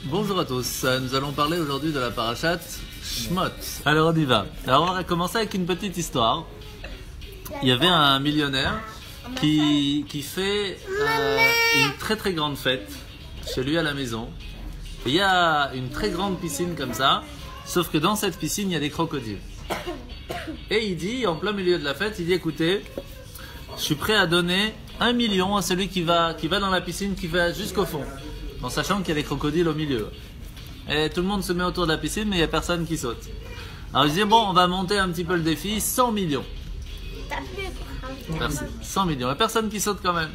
Bonjour à tous, nous allons parler aujourd'hui de la parashat Shmot. Alors on y va. Alors on va commencer avec une petite histoire. Il y avait un millionnaire qui fait une très très grande fête chez lui à la maison. Et il y a une très grande piscine comme ça, sauf que dans cette piscine il y a des crocodiles. Et il dit, en plein milieu de la fête, il dit écoutez, je suis prêt à donner 1 million à celui qui va dans la piscine, qui va jusqu'au fond, en sachant qu'il y a des crocodiles au milieu. Et tout le monde se met autour de la piscine, mais il n'y a personne qui saute. Alors il dit bon, on va monter un petit peu le défi, 100 millions. Merci. 100 millions, il n'y a personne qui saute quand même.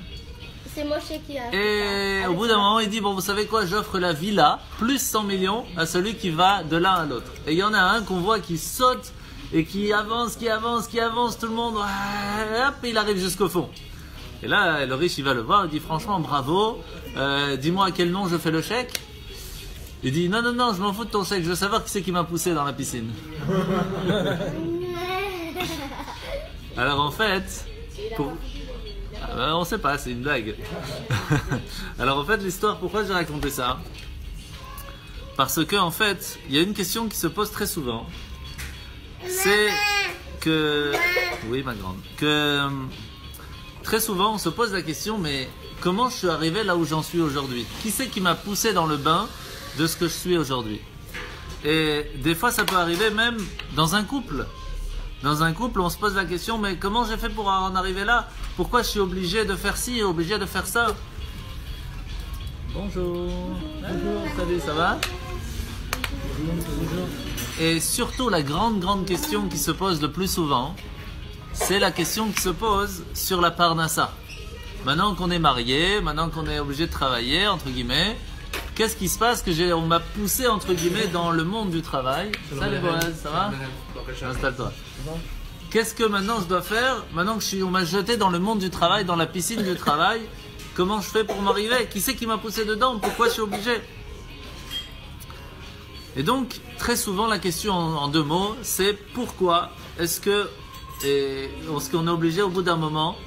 C'est Moshe qui a... Et au bout d'un moment, il dit, bon, vous savez quoi, j'offre la villa, plus 100 millions à celui qui va de l'un à l'autre. Et il y en a un qu'on voit qui saute et qui avance, tout le monde, hop, et il arrive jusqu'au fond. Et là, le riche, il va le voir, il dit, franchement, bravo, dis-moi à quel nom je fais le chèque. Il dit, non, je m'en fous de ton chèque, je veux savoir qui c'est qui m'a poussé dans la piscine. Alors en fait, on ne sait pas, c'est une blague. Alors en fait, l'histoire, pourquoi j'ai raconté ça? Parce que en fait, il y a une question qui se pose très souvent. C'est que... Oui, ma grande. Que très souvent, on se pose la question, mais comment je suis arrivé là où j'en suis aujourd'hui? Qui c'est qui m'a poussé dans le bain de ce que je suis aujourd'hui? Et des fois, ça peut arriver même dans un couple. Dans un couple, on se pose la question, mais comment j'ai fait pour en arriver là? Pourquoi je suis obligé de faire ci, obligé de faire ça? Bonjour. Bonjour, salut, ça va? Bonjour. Et surtout, la grande question qui se pose le plus souvent, c'est la question qui se pose sur la parnassa. Maintenant qu'on est marié, maintenant qu'on est obligé de travailler, entre guillemets, qu'est-ce qui se passe que on m'a poussé, entre guillemets, dans le monde du travail? Salut Boaz, ça va? Installe-toi. Qu'est-ce que maintenant je dois faire? Maintenant que on m'a jeté dans le monde du travail, dans la piscine du travail, comment je fais pour m'arriver? Qui c'est qui m'a poussé dedans? Pourquoi je suis obligé? Et donc, très souvent, la question en 2 mots, c'est pourquoi est-ce qu'on est obligé au bout d'un moment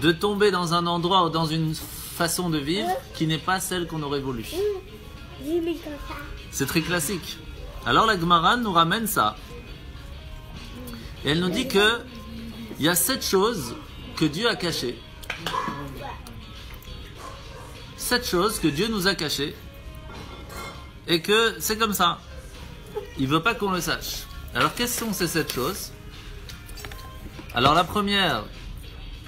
de tomber dans un endroit ou dans une façon de vivre qui n'est pas celle qu'on aurait voulu? C'est très classique. Alors la Gemara nous ramène ça. Et elle nous dit que il y a 7 choses que Dieu a cachées. 7 choses que Dieu nous a cachées. Et que c'est comme ça. Il ne veut pas qu'on le sache. Alors quelles sont ces 7 choses? Alors la première,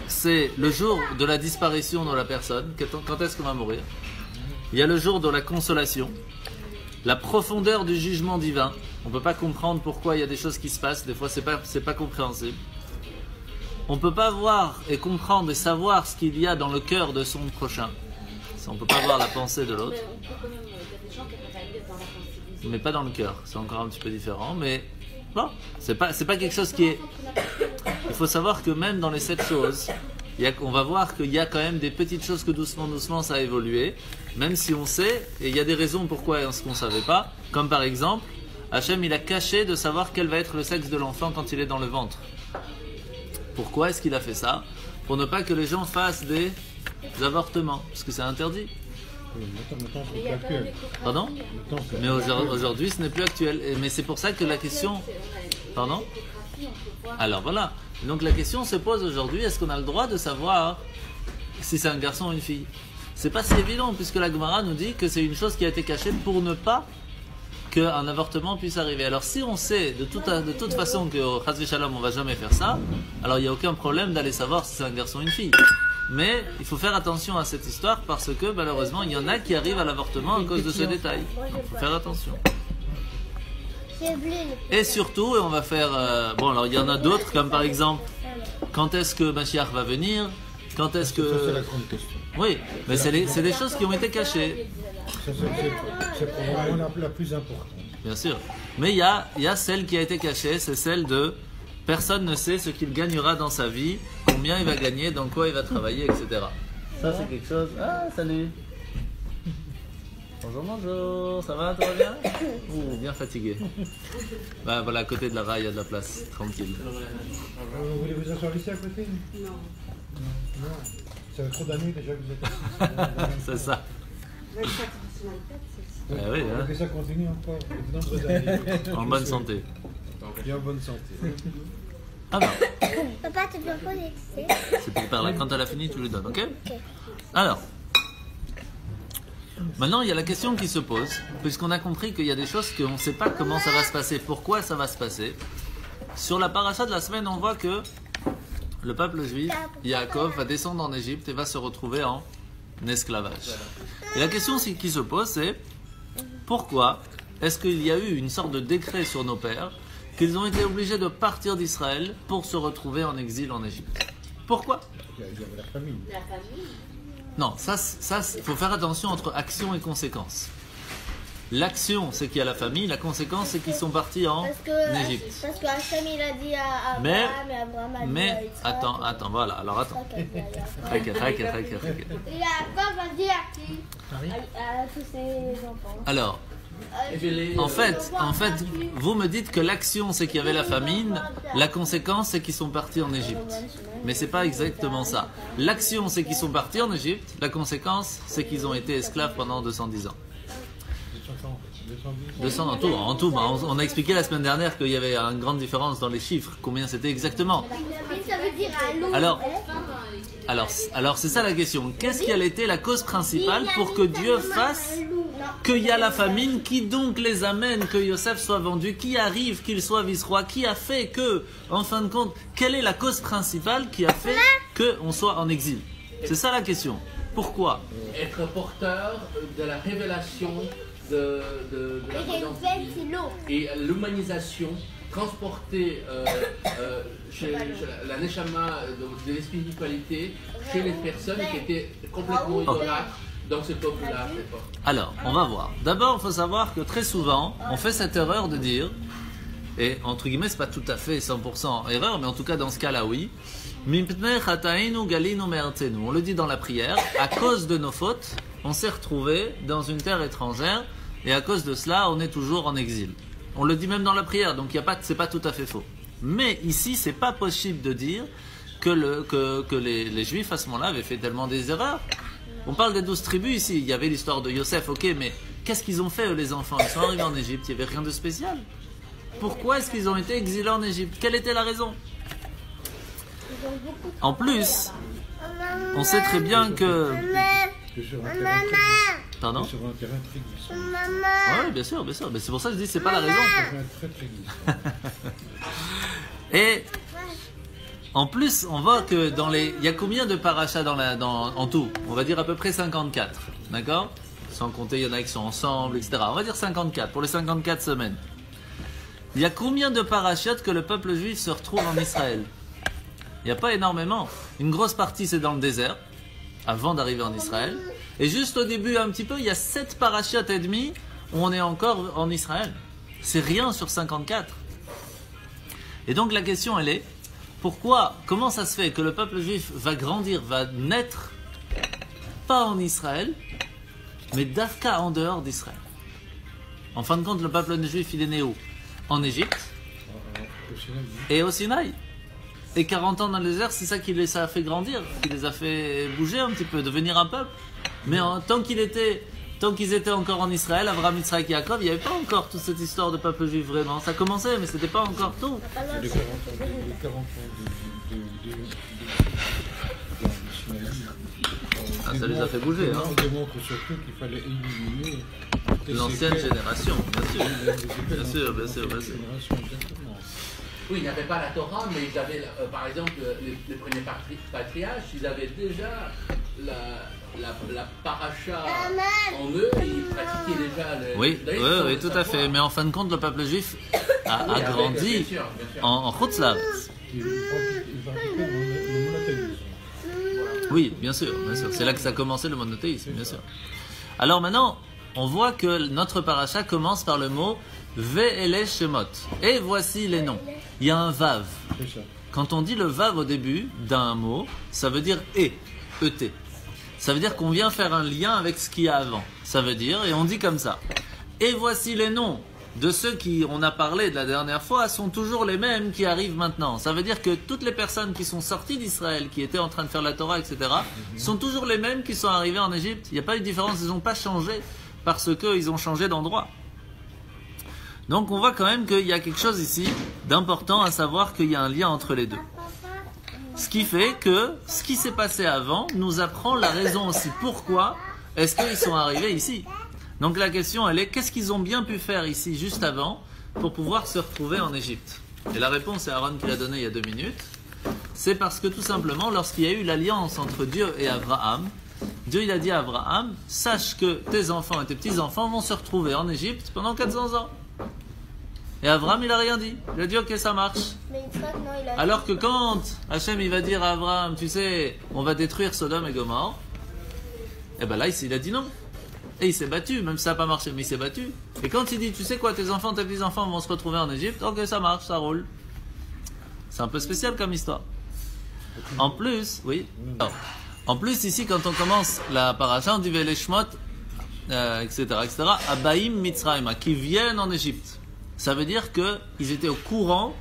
c'est le jour de la disparition de la personne. Quand est-ce qu'on va mourir? Il y a le jour de la consolation. La profondeur du jugement divin. On ne peut pas comprendre pourquoi il y a des choses qui se passent. Des fois, c'est pas compréhensible. On ne peut pas voir et comprendre et savoir ce qu'il y a dans le cœur de son prochain. On ne peut pas voir la pensée de l'autre. Mais pas dans le cœur. C'est encore un petit peu différent. Mais bon, c'est pas quelque chose qui est... Il faut savoir que même dans les 7 choses, on va voir qu'il y a quand même des petites choses que doucement ça a évolué. Même si on sait, et il y a des raisons pourquoi on ne savait pas. Comme par exemple, Hachem il a caché de savoir quel va être le sexe de l'enfant quand il est dans le ventre. Pourquoi est-ce qu'il a fait ça? Pour ne pas que les gens fassent des avortements, parce que c'est interdit. Pardon? Mais aujourd'hui ce n'est plus actuel. Mais c'est pour ça que la question... Pardon? Alors voilà. Donc la question se pose aujourd'hui, est-ce qu'on a le droit de savoir si c'est un garçon ou une fille? C'est pas si évident, puisque la Gemara nous dit que c'est une chose qui a été cachée pour ne pas qu'un avortement puisse arriver. Alors si on sait de toute façon que Chas v'Shalom on va jamais faire ça, alors il n'y a aucun problème d'aller savoir si c'est un garçon ou une fille. Mais il faut faire attention à cette histoire parce que malheureusement il y en a qui arrivent à l'avortement à cause de ce détail. Il faut faire attention. Et surtout, et on va faire... bon alors il y en a d'autres comme par exemple, quand est-ce que Mashiach va venir? Quand est-ce que... Ça, c'est la grande question. Oui, mais c'est des choses qui ont été cachées. C'est probablement la plus importante. Bien sûr. Mais il y a celle qui a été cachée, c'est celle de personne ne sait ce qu'il gagnera dans sa vie, combien il va gagner, dans quoi il va travailler, etc. Ça c'est quelque chose... Ah, salut. Bonjour, ça va, tout va bien? Ouh, bien fatigué. Bah voilà, à côté de là-bas, il y a de la place, tranquille. Vous voulez vous asseoir ici à côté? Non. Ça fait trop d'années déjà que vous êtes assis. C'est ça. Eh oui, hein. Que ça continue encore de nombreuses années. En bonne santé. Et en bonne santé. Ah ben, Papa, tu peux poser. c'est pour faire là. Quand elle a fini, tu lui donnes, ok? Alors, maintenant il y a la question qui se pose, puisqu'on a compris qu'il y a des choses qu'on ne sait pas comment ça va se passer, pourquoi ça va se passer. Sur la paracha de la semaine, on voit que le peuple juif, Yaakov, va descendre en Égypte et va se retrouver en esclavage. Et la question qui se pose, c'est pourquoi est-ce qu'il y a eu une sorte de décret sur nos pères qu'ils ont été obligés de partir d'Israël pour se retrouver en exil en Égypte? Pourquoi? Il y avait la famille. Non, ça, il faut faire attention entre action et conséquence. L'action, c'est qu'il y a la famille, la conséquence, c'est qu'ils sont partis en Égypte. Parce que Hachem, il a dit à Abraham, et Abraham a dit à Mais, Yitzhak. attends, voilà, alors attends. Et Yaakov a dit à qui? À tous ses enfants. Alors, en fait, vous me dites que l'action, c'est qu'il y avait la famine, la conséquence, c'est qu'ils sont partis en Égypte. Mais c'est pas exactement ça. L'action, c'est qu'ils sont partis en Égypte, la conséquence, c'est qu'ils ont été esclaves pendant 210 ans. 200 en tout. On a expliqué la semaine dernière qu'il y avait une grande différence dans les chiffres, combien c'était exactement. Ça veut dire Alors c'est ça la question. Qu'est-ce qui a été la cause principale pour que Dieu fasse qu'il y a la famine, qui donc les amène que Yosef soit vendu, qui arrive qu'il soit vice-roi, qui a fait que, en fin de compte, quelle est la cause principale qui a fait qu'on soit en exil? C'est ça la question. Pourquoi? Être porteur de la révélation de la présence divine et l'humanisation, transporter chez la neshama de la spiritualité chez les personnes qui étaient complètement idolâtres dans ce peuple-là. Alors, on va voir. D'abord, il faut savoir que très souvent, on fait cette erreur de dire, et entre guillemets, c'est pas tout à fait 100% erreur, mais en tout cas dans ce cas-là, oui. On le dit dans la prière, à cause de nos fautes, on s'est retrouvé dans une terre étrangère, et à cause de cela, on est toujours en exil. On le dit même dans la prière, donc c'est pas tout à fait faux. Mais ici, c'est pas possible de dire que les Juifs à ce moment-là avaient fait tellement des erreurs. On parle des 12 tribus ici, il y avait l'histoire de Yosef, ok, mais qu'est-ce qu'ils ont fait eux, les enfants? Ils sont arrivés en Égypte, il n'y avait rien de spécial. Pourquoi est-ce qu'ils ont été exilés en Égypte? Quelle était la raison? En plus, on sait très bien que... Pardon? Sur un terrain très glissant. Oui, bien sûr, mais c'est pour ça que je dis que c'est pas la raison. Très glissant. Et en plus, on voit que il y a combien de parachas en tout? On va dire à peu près 54, d'accord? Sans compter, il y en a qui sont ensemble, etc. On va dire 54, pour les 54 semaines. Il y a combien de parachutes que le peuple juif se retrouve en Israël? Il n'y a pas énormément. Une grosse partie, c'est dans le désert, avant d'arriver en Israël. Et juste au début, un petit peu, il y a 7 parachutes et demi où on est encore en Israël. C'est rien sur 54. Et donc la question, elle est, comment ça se fait que le peuple juif va grandir, va naître, pas en Israël, mais d'Afka en dehors d'Israël? En fin de compte, le peuple juif, il est né où? En Égypte et au Sinaï. Et 40 ans dans le désert, c'est ça qui les a fait grandir, qui les a fait bouger un petit peu, devenir un peuple. Mais tant qu'ils étaient encore en Israël, Abraham, Yitzhak et Yaakov, il n'y avait pas encore toute cette histoire de peuple juif vraiment. Ça commençait, mais c'était pas encore tout. Les 40 ans Ça les a fait bouger. Hein. On démontre surtout qu'il fallait éliminer l'ancienne génération, bien sûr. Oui, ils n'avaient pas la Torah, mais ils avaient, par exemple, les premiers patriarches, ils avaient déjà la paracha en eux, et ils pratiquaient déjà le Oui, tout à fait. Mais en fin de compte, le peuple juif a grandi bien sûr. en Chutslav. Oui, bien sûr. C'est là que ça a commencé le monothéisme, bien sûr. Alors maintenant, on voit que notre paracha commence par le mot Ve'ele Shemot. Et voici les noms. Il y a un vav. Quand on dit le vav au début d'un mot, ça veut dire et. Ça veut dire qu'on vient faire un lien avec ce qu'il y a avant. Ça veut dire, et on dit comme ça. Et voici les noms de ceux qui on a parlé de la dernière fois sont toujours les mêmes qui arrivent maintenant. Ça veut dire que toutes les personnes qui sont sorties d'Israël, qui étaient en train de faire la Torah, etc., sont toujours les mêmes qui sont arrivés en Égypte. Il n'y a pas eu de différence, ils n'ont pas changé parce qu'ils ont changé d'endroit. Donc on voit quand même qu'il y a quelque chose ici d'important à savoir qu'il y a un lien entre les deux. Ce qui fait que ce qui s'est passé avant nous apprend la raison aussi. Pourquoi est-ce qu'ils sont arrivés ici? Donc la question elle est, qu'est-ce qu'ils ont bien pu faire ici juste avant pour pouvoir se retrouver en Égypte? Et la réponse, c'est Aaron qui l'a donnée il y a 2 minutes. C'est parce que tout simplement, lorsqu'il y a eu l'alliance entre Dieu et Abraham, Dieu il a dit à Abraham, sache que tes enfants et tes petits-enfants vont se retrouver en Égypte pendant 400 ans. Et Abraham il a rien dit. Il a dit ok, ça marche. Alors que quand Hachem il va dire à Abraham, tu sais, on va détruire Sodome et Gomorrhe, et ben là il a dit non. Et il s'est battu, même si ça n'a pas marché, mais il s'est battu. Et quand il dit, tu sais quoi, tes enfants, tes petits-enfants vont se retrouver en Égypte, ok, ça marche, ça roule. C'est un peu spécial comme histoire. En plus, oui. En plus, ici, quand on commence la paracha, on dit les Shmot, etc., Abaim Mitzrayim, qui viennent en Égypte. Ça veut dire qu'ils étaient au courant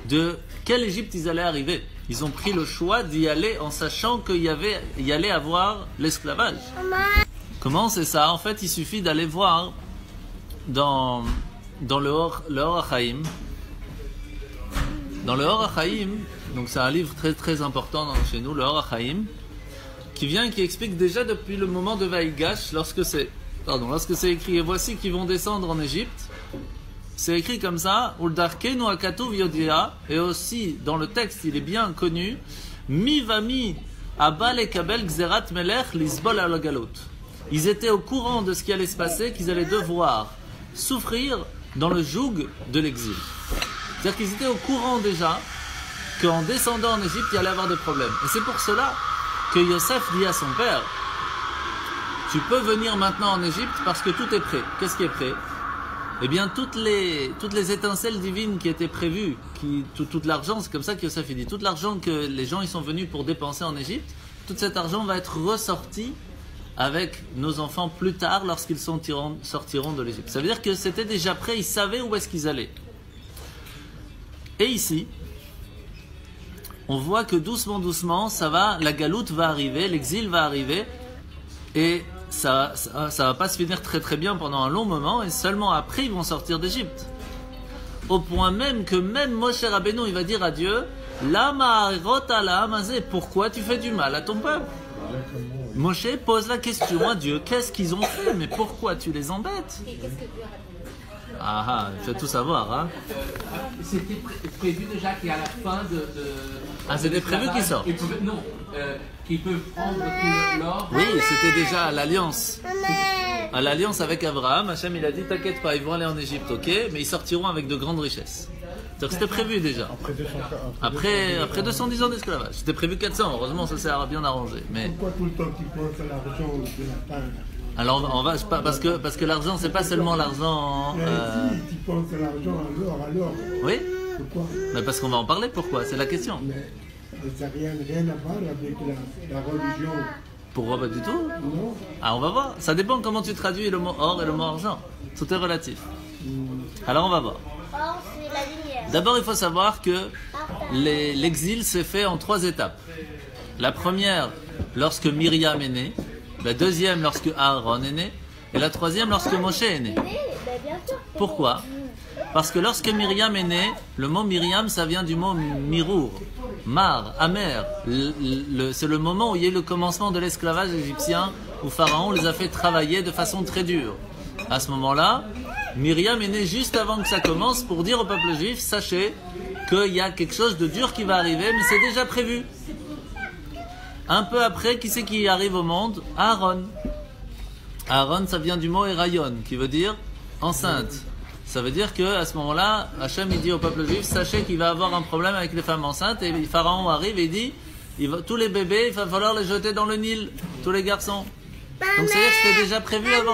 de quelle Égypte ils allaient arriver. Ils ont pris le choix d'y aller en sachant qu'il y allait avoir l'esclavage. Comment c'est ça? En fait, il suffit d'aller voir dans le Or HaChaim. Dans le Or HaChaim, donc c'est un livre très très important chez nous, le Or HaChaim, qui explique déjà depuis le moment de Vaïgash, lorsque c'est écrit, et voici qu'ils vont descendre en Égypte. C'est écrit comme ça, Uldarkenu akatuv yodia, et aussi dans le texte, il est bien connu, Mi vami abal ekabel gzerat melech lisbol al galot. Ils étaient au courant de ce qui allait se passer, qu'ils allaient devoir souffrir dans le joug de l'exil. C'est-à-dire qu'ils étaient au courant déjà qu'en descendant en Égypte, il allait avoir des problèmes. Et c'est pour cela que Yosef dit à son père, tu peux venir maintenant en Égypte parce que tout est prêt. Qu'est-ce qui est prêt? Eh bien, toutes les étincelles divines qui étaient prévues, tout l'argent, c'est comme ça que Yosef dit, tout l'argent que les gens ils sont venus pour dépenser en Égypte, tout cet argent va être ressorti avec nos enfants plus tard lorsqu'ils sortiront de l'Égypte. Ça veut dire que c'était déjà prêt, ils savaient où est-ce qu'ils allaient. Et ici, on voit que doucement, ça va, la galoute va arriver, l'exil va arriver, et ça va pas se finir très très bien pendant un long moment, et seulement après ils vont sortir d'Égypte. Au point même que même Moshe Rabbeinu, il va dire à Dieu, Lama rota la amazé, pourquoi tu fais du mal à ton peuple? Moshe pose la question à Dieu, qu'est-ce qu'ils ont fait? Mais pourquoi tu les embêtes? Ah, il faut tout savoir, hein. C'était prévu déjà qu'à la fin de c'était prévu qu'ils sortent. Qu'ils peuvent prendre tout l'or. Oui, c'était déjà à l'alliance. À l'alliance avec Abraham, Hachem il a dit, t'inquiète pas, ils vont aller en Égypte, ok, mais ils sortiront avec de grandes richesses. Donc c'était prévu déjà. Après 210 ans d'esclavage. C'était prévu 400, heureusement ça s'est bien arrangé. Mais... Pourquoi tout le temps tu penses à l'argent de la pain? Alors on va parce que l'argent c'est pas seulement l'argent. Si tu penses à l'argent alors. Oui. Pourquoi? Mais parce qu'on va en parler. Pourquoi? C'est la question. Mais ça n'a rien à voir avec la religion. Pourquoi pas du tout? Non. Ah, on va voir. Ça dépend comment tu traduis le mot or et le mot argent. Tout est relatif. Alors on va voir. Or, c'est la lumière. D'abord il faut savoir que l'exil s'est fait en 3 étapes. La première lorsque Myriam est née. La deuxième lorsque Aaron est né, et la troisième lorsque Moshe est né. Pourquoi? Parce que lorsque Myriam est née, le mot Myriam ça vient du mot mirour, mar, amer. C'est le moment où il y a eu le commencement de l'esclavage égyptien, où Pharaon les a fait travailler de façon très dure. À ce moment-là, Myriam est née juste avant que ça commence pour dire au peuple juif, sachez qu'il y a quelque chose de dur qui va arriver, mais c'est déjà prévu. Un peu après, qui c'est qui arrive au monde? Aaron. Aaron, ça vient du mot Erayon, qui veut dire enceinte. Ça veut dire qu'à ce moment-là, Hachem il dit au peuple juif, sachez qu'il va avoir un problème avec les femmes enceintes, et Pharaon arrive et dit, tous les bébés, il va falloir les jeter dans le Nil, tous les garçons. Donc c'est-à-dire que c'était déjà prévu avant.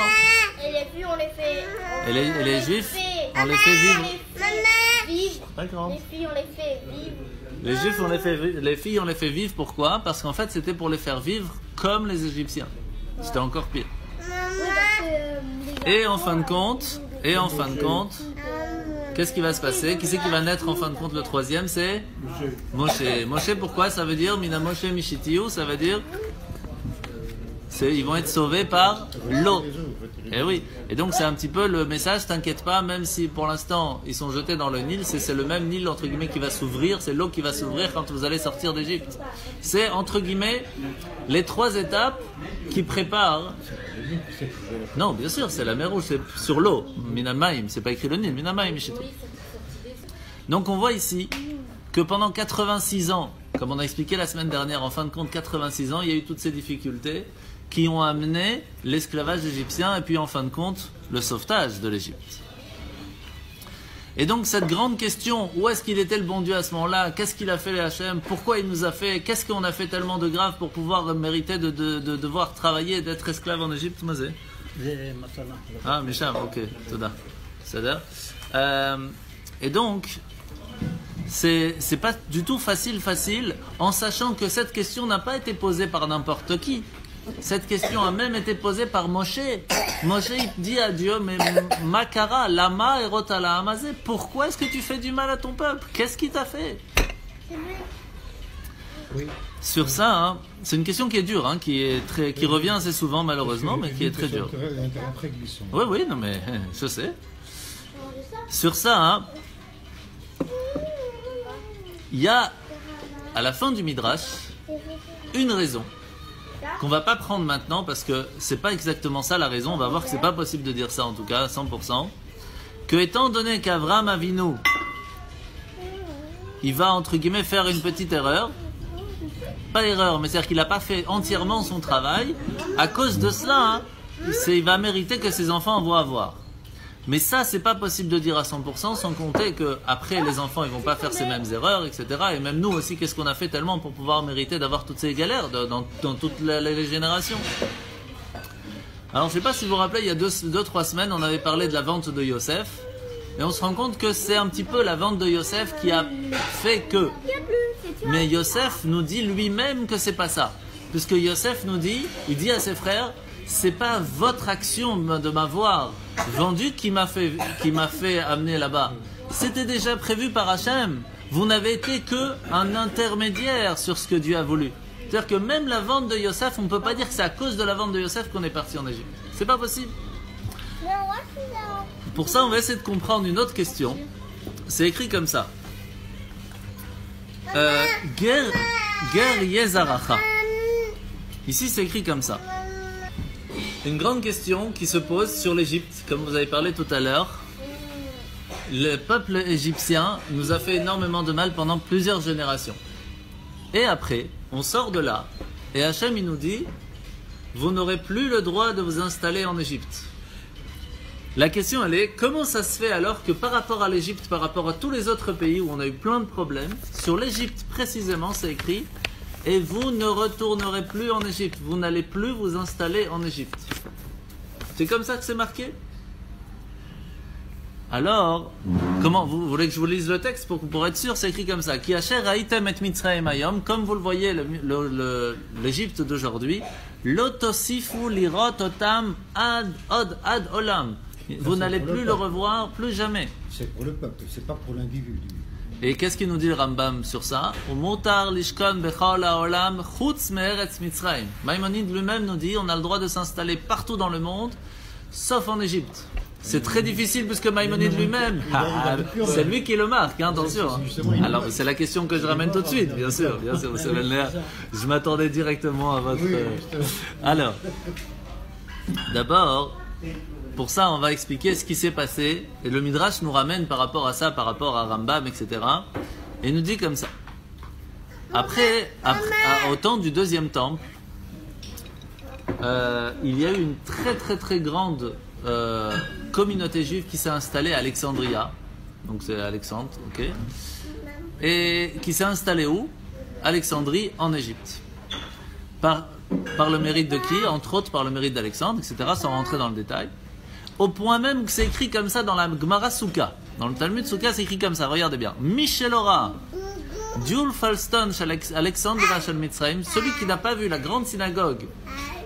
Et les filles, on les fait... Et les juifs, on les fait vivre. Les filles, on les fait vivre. Les juifs, les filles, on les fait vivre. Pourquoi? Parce qu'en fait, c'était pour les faire vivre comme les Égyptiens. C'était encore pire. Et en fin de compte, Et en fin de compte, qu'est-ce qui va se passer? Qui c'est qui va naître en fin de compte le troisième? C'est Moshe. Moshe, pourquoi? Ça veut dire Mina Moshe Mishitiyu, ça veut dire ils vont être sauvés par l'eau. Et oui. Et donc c'est un petit peu le message, t'inquiète pas, même si pour l'instant ils sont jetés dans le Nil, c'est le même Nil entre guillemets qui va s'ouvrir, c'est l'eau qui va s'ouvrir quand vous allez sortir d'Égypte. C'est entre guillemets les 3 étapes qui préparent. Non, bien sûr, c'est la mer Rouge, c'est sur l'eau. Minamaim, c'est pas écrit le Nil, Minamaim. Donc on voit ici que pendant 86 ans, comme on a expliqué la semaine dernière, en fin de compte 86 ans, il y a eu toutes ces difficultés qui ont amené l'esclavage égyptien et puis en fin de compte le sauvetage de l'Égypte. Et donc cette grande question, où est-ce qu'il était le bon Dieu à ce moment-là? Qu'est-ce qu'il a fait les Hachem? Pourquoi il nous a fait? Qu'est-ce qu'on a fait tellement de grave pour pouvoir mériter de devoir travailler et d'être esclave en Égypte? Mazé? Ah, Misham, ok, Toda. C'est-à-dire et donc c'est pas du tout facile en sachant que cette question n'a pas été posée par n'importe qui. Cette question a même été posée par Moshe. Moshe il dit à Dieu, mais Makara, Lama et Rotala Amazé, pourquoi est-ce que tu fais du mal à ton peuple? Qu'est-ce qu'il t'a fait? Oui. Sur ça, hein, c'est une question qui est dure, hein, qui revient assez souvent malheureusement, mais qui est très dure. Oui, non mais je sais. Sur ça, hein, il y a à la fin du Midrash une raison qu'on va pas prendre maintenant parce que c'est pas exactement ça la raison. On va voir que c'est pas possible de dire ça en tout cas 100%. Que étant donné qu'Avraham Avinu il va entre guillemets faire une petite erreur, pas erreur, mais c'est-à-dire qu'il n'a pas fait entièrement son travail. À cause de cela, hein, il va mériter que ses enfants vont avoir. Mais ça, c'est pas possible de dire à 100%, sans compter que après les enfants, ils vont pas faire ces mêmes erreurs, etc. Et même nous aussi, qu'est-ce qu'on a fait tellement pour pouvoir mériter d'avoir toutes ces galères dans toutes les générations. Alors, je sais pas si vous vous rappelez, il y a 2-3 semaines, on avait parlé de la vente de Yosef. Et on se rend compte que c'est un petit peu la vente de Yosef qui a fait que. Mais Yosef nous dit lui-même que c'est pas ça. Puisque Yosef nous dit, il dit à ses frères, c'est pas votre action de m'avoir vendu qui m'a fait amener là-bas. C'était déjà prévu par Hachem. Vous n'avez été que un intermédiaire sur ce que Dieu a voulu. C'est-à-dire que même la vente de Yosef, on ne peut pas dire que c'est à cause de la vente de Yosef qu'on est parti en Égypte. C'est pas possible. Pour ça, on va essayer de comprendre une autre question. C'est écrit comme ça. Ger Yezaracha. Ici, c'est écrit comme ça. Une grande question qui se pose sur l'Égypte, comme vous avez parlé tout à l'heure. Le peuple égyptien nous a fait énormément de mal pendant plusieurs générations. Et après, on sort de là, et Hachem il nous dit, vous n'aurez plus le droit de vous installer en Égypte. La question elle est, comment ça se fait alors que par rapport à l'Égypte, par rapport à tous les autres pays où on a eu plein de problèmes, sur l'Égypte précisément c'est écrit, et vous ne retournerez plus en Égypte, vous n'allez plus vous installer en Égypte. C'est comme ça que c'est marqué? Alors, comment vous voulez que je vous lise le texte pour être sûr? C'est écrit comme ça. Ki asher ra'item et Mitzrayim hayom, comme vous le voyez, l'Égypte d'aujourd'hui, lo tosifu lirot otam ad olam. Vous n'allez plus le revoir, plus jamais. C'est pour le peuple, c'est pas pour l'individu. Et qu'est-ce qu'il nous dit le Rambam sur ça? Umutar lishkon bechol haolam chutz me'eretz Mitzrayim. Maïmonide lui-même nous dit on a le droit de s'installer partout dans le monde, sauf en Égypte. C'est très difficile puisque Maïmonide lui-même, c'est lui qui le marque, hein, attention. Alors c'est la question que je ramène tout de suite, bien sûr. Je m'attendais directement à votre. Alors, d'abord, pour ça on va expliquer ce qui s'est passé et le Midrash nous ramène par rapport à ça, par rapport à Rambam, etc. Et nous dit comme ça. Après au temps du deuxième temple, il y a eu une très très très grande communauté juive qui s'est installée à Alexandria, donc c'est Alexandre, ok, et qui s'est installée où? Alexandrie, en Égypte. Par le mérite de qui? Entre autres par le mérite d'Alexandre, etc., sans rentrer dans le détail. Au point même que c'est écrit comme ça dans la Gemara Souka. Dans le Talmud Souka, c'est écrit comme ça, regardez bien. Michelora, Diul Falston, Alexandre Rachel Mitzrayim, celui qui n'a pas vu la grande synagogue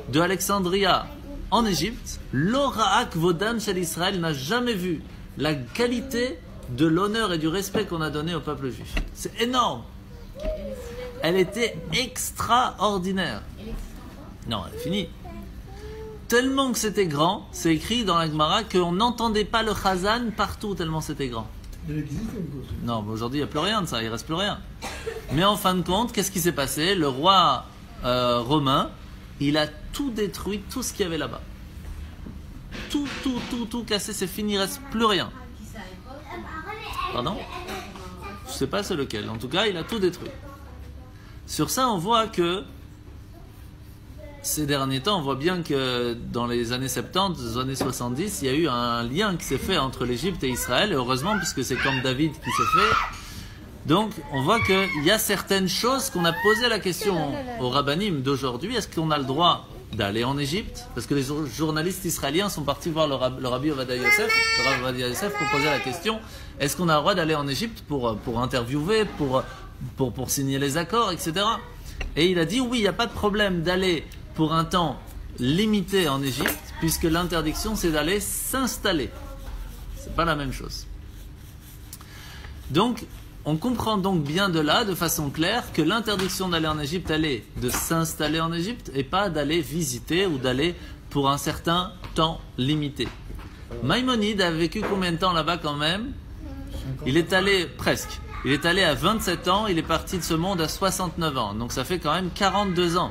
de Alexandria en Égypte, l'Ora'ak Vodam Shel Israël n'a jamais vu la qualité de l'honneur et du respect qu'on a donné au peuple juif. C'est énorme. Elle était extraordinaire. Non, elle est finie. Tellement que c'était grand, c'est écrit dans la Gemara qu'on n'entendait pas le Chazan partout tellement c'était grand. Non, mais aujourd'hui il n'y a plus rien de ça, il ne reste plus rien. Mais en fin de compte, qu'est-ce qui s'est passé? Le roi romain, il a tout détruit, tout ce qu'il y avait là-bas. Tout cassé, c'est fini, il ne reste plus rien. Pardon? Je ne sais pas c'est lequel, en tout cas il a tout détruit. Sur ça, on voit que ces derniers temps, on voit bien que dans les années 70, les années 70, il y a eu un lien qui s'est fait entre l'Égypte et Israël, et heureusement, puisque c'est comme David qui s'est fait. Donc, on voit qu'il y a certaines choses qu'on a posé la question aux rabbinim d'aujourd'hui. Est-ce qu'on a le droit d'aller en Égypte? Parce que les journalistes israéliens sont partis voir le rabbi Ovadia Yosef. Le rabbi Ovadia Yosef pour poser la question, est-ce qu'on a le droit d'aller en Égypte pour interviewer, pour signer les accords, etc. Et il a dit, oui, il n'y a pas de problème d'aller pour un temps limité en Égypte, puisque l'interdiction, c'est d'aller s'installer. C'est pas la même chose. Donc, on comprend donc bien de là, de façon claire, que l'interdiction d'aller en Égypte, elle est de s'installer en Égypte et pas d'aller visiter ou d'aller pour un certain temps limité. Maïmonide a vécu combien de temps là-bas quand même? Il est allé presque. Il est allé à 27 ans, il est parti de ce monde à 69 ans. Donc ça fait quand même 42 ans.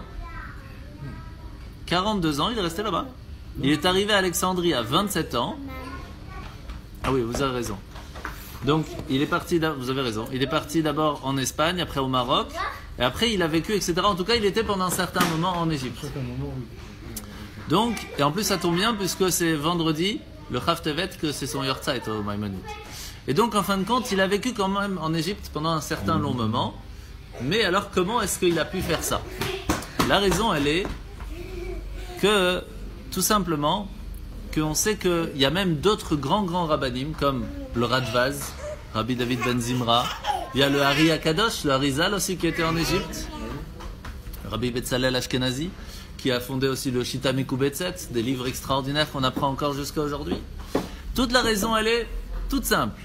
42 ans, il est resté là-bas. Il est arrivé à Alexandrie à 27 ans. Ah oui, vous avez raison. Donc, il est parti, vous avez raison. Il est parti d'abord en Espagne, après au Maroc. Et après, il a vécu, etc. En tout cas, il était pendant un certain moment en Égypte. Donc, et en plus, ça tombe bien, puisque c'est vendredi, le Chav Tevet, que c'est son Yortzeit au Maïmonide. Et donc, en fin de compte, il a vécu quand même en Égypte pendant un certain long moment. Mais alors, comment est-ce qu'il a pu faire ça? La raison, elle est que, tout simplement, qu'on sait qu'il y a même d'autres grands rabbanim, comme le Radvaz, Rabbi David Ben Zimra. Il y a le Hari Akadosh, le Harizal aussi, qui était en Égypte. Rabbi Betzalel Ashkenazi, qui a fondé aussi le Shita Mikubetset, des livres extraordinaires qu'on apprend encore jusqu'à aujourd'hui. Toute la raison, elle est toute simple.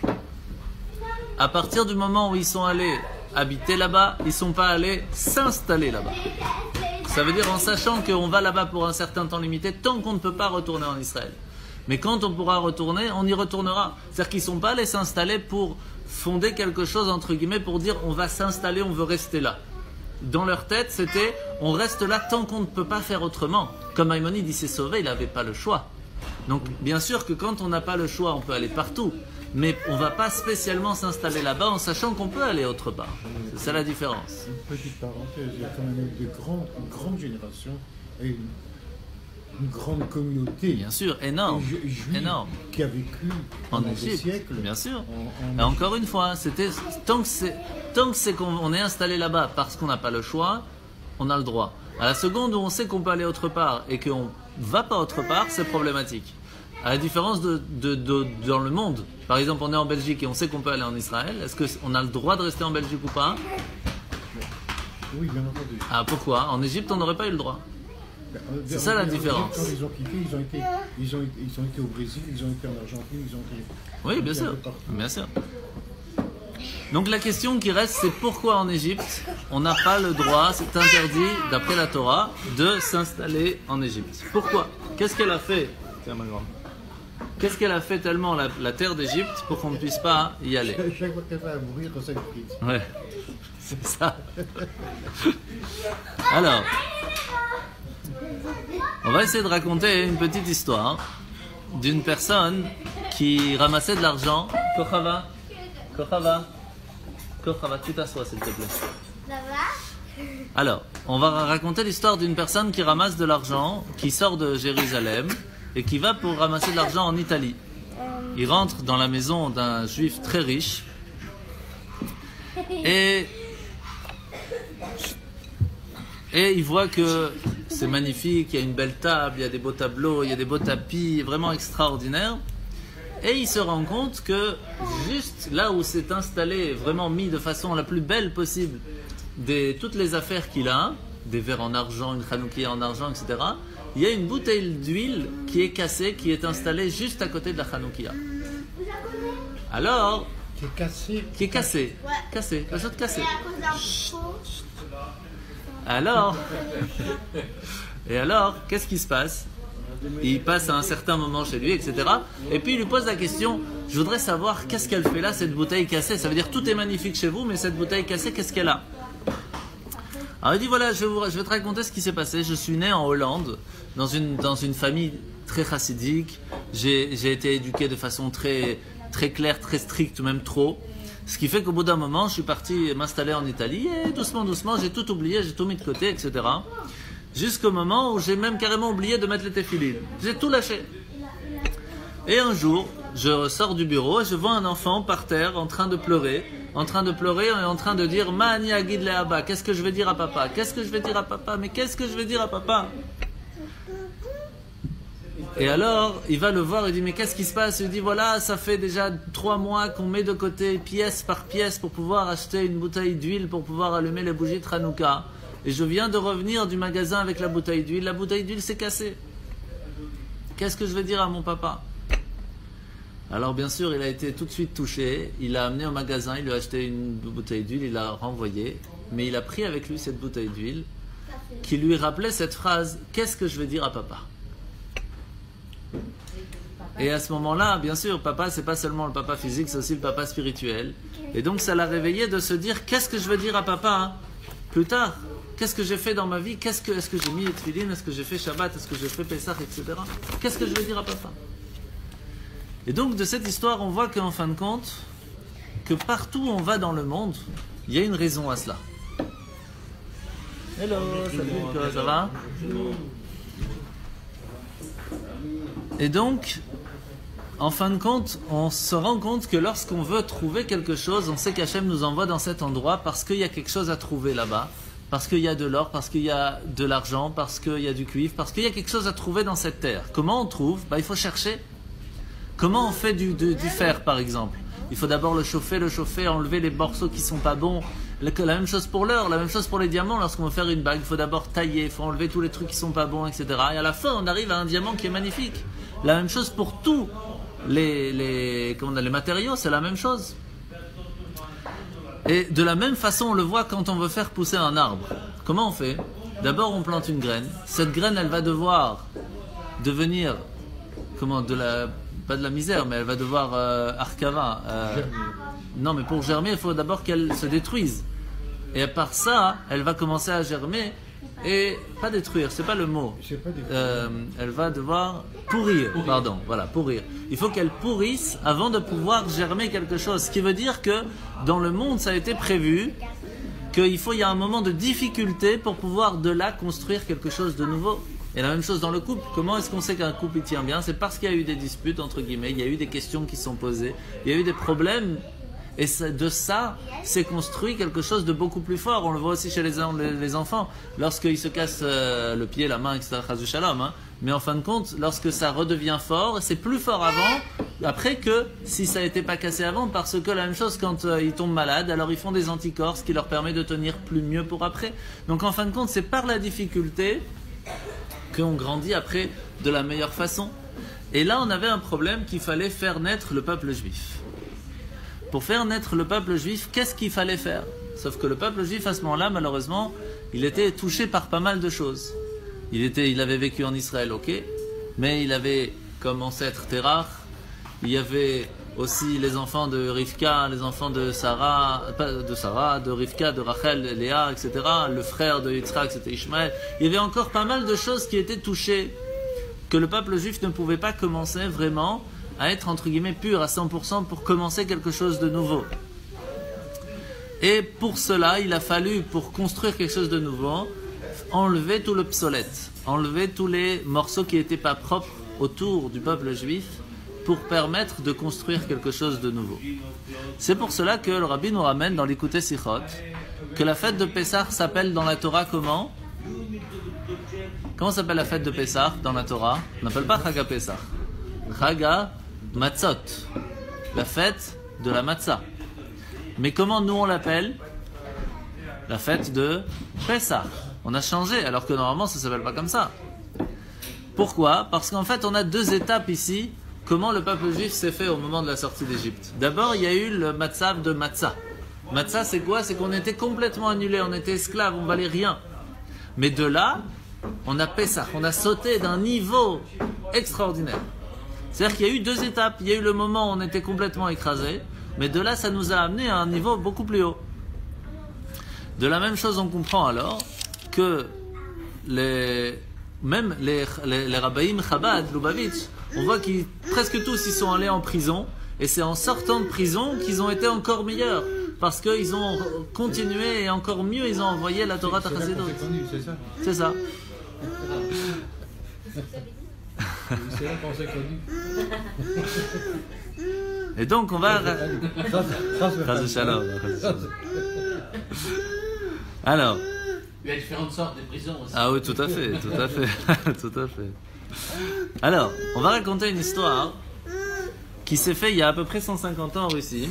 À partir du moment où ils sont allés habiter là-bas, ils ne sont pas allés s'installer là-bas. Ça veut dire en sachant qu'on va là-bas pour un certain temps limité, tant qu'on ne peut pas retourner en Israël. Mais quand on pourra retourner, on y retournera. C'est-à-dire qu'ils ne sont pas allés s'installer pour fonder quelque chose, entre guillemets, pour dire on va s'installer, on veut rester là. Dans leur tête, c'était on reste là tant qu'on ne peut pas faire autrement. Comme Maïmonide, il s'est sauvé, il n'avait pas le choix. Donc, bien sûr que quand on n'a pas le choix, on peut aller partout. Mais on ne va pas spécialement s'installer là-bas en sachant qu'on peut aller autre part. C'est ça la différence. Une petite parenthèse, il y a quand même eu une grande génération et une grande communauté. Bien sûr, énorme. Énorme. Qui a vécu en des siècles. Bien sûr. Et encore une fois, tant que c'est qu'on est installé là-bas parce qu'on n'a pas le choix, on a le droit. À la seconde où on sait qu'on peut aller autre part et qu'on ne va pas autre part, c'est problématique. À la différence dans le monde. Par exemple, on est en Belgique et on sait qu'on peut aller en Israël. Est-ce qu'on a le droit de rester en Belgique ou pas? Oui, bien entendu. Ah, pourquoi? En Égypte, on n'aurait pas eu le droit. C'est ça la différence. Quand ils ont quitté, ils ont été au Brésil, ils ont été en Argentine, ils ont été... Oui, bien sûr. Bien sûr. Donc la question qui reste, c'est pourquoi en Égypte, on n'a pas le droit, c'est interdit, d'après la Torah, de s'installer en Égypte. Pourquoi? Qu'est-ce qu'elle a fait? Tiens, ma grande. Qu'est-ce qu'elle a fait tellement la terre d'Égypte pour qu'on ne puisse pas y aller? Chaque fois qu'elle va mourir, on s'est pris. Ouais, c'est ça. Alors, on va essayer de raconter une petite histoire d'une personne qui ramassait de l'argent. Kochava, tu t'assois s'il te plaît. Ça va? Alors, on va raconter l'histoire d'une personne qui ramasse de l'argent, qui sort de Jérusalem et qui va pour ramasser de l'argent en Italie. Il rentre dans la maison d'un juif très riche et il voit que c'est magnifique, il y a une belle table, il y a des beaux tableaux, il y a des beaux tapis, vraiment extraordinaires. Et il se rend compte que juste là où s'est installé, vraiment mis de façon la plus belle possible, toutes les affaires qu'il a, des verres en argent, une chanoukia en argent, etc., il y a une bouteille d'huile qui est cassée, qui est installée juste à côté de la Hanoukia. Alors, Qui est cassé. qui est cassée, Ouais. cassée, la chose cassée. Et à cause d'un faux. Alors, et alors, qu'est-ce qui se passe? Il passe à un certain moment chez lui, etc. Et puis il lui pose la question, je voudrais savoir qu'est-ce qu'elle fait là, cette bouteille cassée. Ça veut dire tout est magnifique chez vous, mais cette bouteille cassée, qu'est-ce qu'elle a? Alors il dit, voilà, je vais te raconter ce qui s'est passé. Je suis né en Hollande, dans une famille très chassidique. J'ai été éduqué de façon très, très claire, très stricte, même trop. Ce qui fait qu'au bout d'un moment, je suis parti m'installer en Italie et doucement, doucement, j'ai tout oublié, j'ai tout mis de côté, etc. Jusqu'au moment où j'ai même carrément oublié de mettre les téfilines. J'ai tout lâché. Et un jour, je sors du bureau et je vois un enfant par terre en train de pleurer et en train de dire Mani agid le abba, qu'est-ce que je vais dire à papa? Qu'est-ce que je vais dire à papa? Mais qu'est-ce que je vais dire à papa? Et alors, il va le voir, il dit mais qu'est-ce qui se passe? Il dit voilà, ça fait déjà 3 mois qu'on met de côté pièce par pièce pour pouvoir acheter une bouteille d'huile pour pouvoir allumer les bougies de Hanouka. Et je viens de revenir du magasin avec la bouteille d'huile. La bouteille d'huile s'est cassée. Qu'est-ce que je vais dire à mon papa? Alors bien sûr, il a été tout de suite touché. Il l'a amené au magasin, il lui a acheté une bouteille d'huile, il l'a renvoyée. Mais il a pris avec lui cette bouteille d'huile qui lui rappelait cette phrase « Qu'est-ce que je vais dire à papa ?» Et à ce moment-là, bien sûr, papa, c'est pas seulement le papa physique, c'est aussi le papa spirituel. Et donc ça l'a réveillé de se dire « Qu'est-ce que je vais dire à papa plus tard ?» Qu'est-ce que j'ai fait dans ma vie? Est-ce que j'ai mis les tefilines? Est-ce que j'ai fait Shabbat? Est-ce que j'ai fait Pessah, etc. Qu'est-ce que je vais dire à papa? Et donc de cette histoire, on voit qu'en fin de compte, que partout où on va dans le monde, il y a une raison à cela. Hello, salut, ça va? Et donc, en fin de compte, on se rend compte que lorsqu'on veut trouver quelque chose, on sait qu'Hachem nous envoie dans cet endroit parce qu'il y a quelque chose à trouver là-bas. Parce qu'il y a de l'or, parce qu'il y a de l'argent, parce qu'il y a du cuivre, parce qu'il y a quelque chose à trouver dans cette terre. Comment on trouve? Il faut chercher. Comment on fait du fer, par exemple? Il faut d'abord le chauffer, enlever les morceaux qui sont pas bons. La même chose pour l'or, la même chose pour les diamants. Lorsqu'on veut faire une bague, il faut d'abord tailler, il faut enlever tous les trucs qui sont pas bons, etc. Et à la fin, on arrive à un diamant qui est magnifique. La même chose pour tous les matériaux, c'est la même chose. Et de la même façon, on le voit quand on veut faire pousser un arbre. Comment on fait? D'abord, on plante une graine. Cette graine, elle va devoir devenir, pas de la misère, mais elle va devoir arcava. Non, mais pour germer, il faut d'abord qu'elle se détruise. Et à part ça, elle va commencer à germer et pas détruire, c'est pas le mot. Elle va devoir pourrir, pardon, voilà, pourrir. Il faut qu'elle pourrisse avant de pouvoir germer quelque chose. Ce qui veut dire que dans le monde, ça a été prévu qu'il y a un moment de difficulté pour pouvoir de là construire quelque chose de nouveau. Et la même chose dans le couple. Comment est-ce qu'on sait qu'un couple il tient bien? C'est parce qu'il y a eu des disputes, entre guillemets, il y a eu des questions qui sont posées, il y a eu des problèmes. Et de ça, c'est construit quelque chose de beaucoup plus fort. On le voit aussi chez les enfants. Lorsqu'ils se cassent le pied, la main, etc. Mais en fin de compte, lorsque ça redevient fort, c'est plus fort après que si ça n'était pas cassé avant. Parce que la même chose, quand ils tombent malades, alors ils font des anticorps, ce qui leur permet de tenir mieux pour après. Donc en fin de compte, c'est par la difficulté qu'on grandit après de la meilleure façon. Et là, on avait un problème qu'il fallait faire naître le peuple juif. Pour faire naître le peuple juif, qu'est-ce qu'il fallait faire? Sauf que le peuple juif, à ce moment-là, malheureusement, il était touché par pas mal de choses. Il avait vécu en Israël, ok, mais il avait comme ancêtre Terach, il y avait aussi les enfants de Rivka, les enfants de Sarah, de Rivka, de Rachel, Léa, etc. Le frère de Yitzhak, c'était Ishmaël. Il y avait encore pas mal de choses qui étaient touchées, que le peuple juif ne pouvait pas commencer vraiment à être entre guillemets pur à 100% pour commencer quelque chose de nouveau. Et pour cela, il a fallu, pour construire quelque chose de nouveau, enlever tout le psolète, enlever tous les morceaux qui n'étaient pas propres autour du peuple juif pour permettre de construire quelque chose de nouveau. C'est pour cela que le Rabbi nous ramène dans l'Écoutez Sichot que la fête de Pessah s'appelle dans la Torah comment? Comment s'appelle la fête de Pessah dans la Torah? On n'appelle pas Chaga Pessah. Chaga Matzot, la fête de la matzah. Mais comment nous on l'appelle? La fête de Pessah. On a changé, alors que normalement ça ne s'appelle pas comme ça. Pourquoi? Parce qu'en fait, on a deux étapes ici. Comment le peuple juif s'est fait au moment de la sortie d'Égypte? D'abord, il y a eu le matzav de Matzah. Matzah, c'est quoi? C'est qu'on était complètement annulés, on était esclaves, on valait rien. Mais de là, on a Pessah, on a sauté d'un niveau extraordinaire. C'est-à-dire qu'il y a eu deux étapes. Il y a eu le moment où on était complètement écrasés, mais de là, ça nous a amené à un niveau beaucoup plus haut. De la même chose, on comprend alors que même les Rabbaïm Chabad, Lubavitch, on voit qu'ils presque tous ils sont allés en prison, et c'est en sortant de prison qu'ils ont été encore meilleurs, parce qu'ils ont continué et encore mieux, ils ont envoyé la Torah Chassidut. C'est ça. C'est ça. C'est là qu'on s'est connus. Et donc on va... Alors... Il y a différentes sortes de prisons aussi. Ah oui, tout à fait, tout à fait, tout à fait. Alors, on va raconter une histoire qui s'est faite il y a à peu près 150 ans en Russie.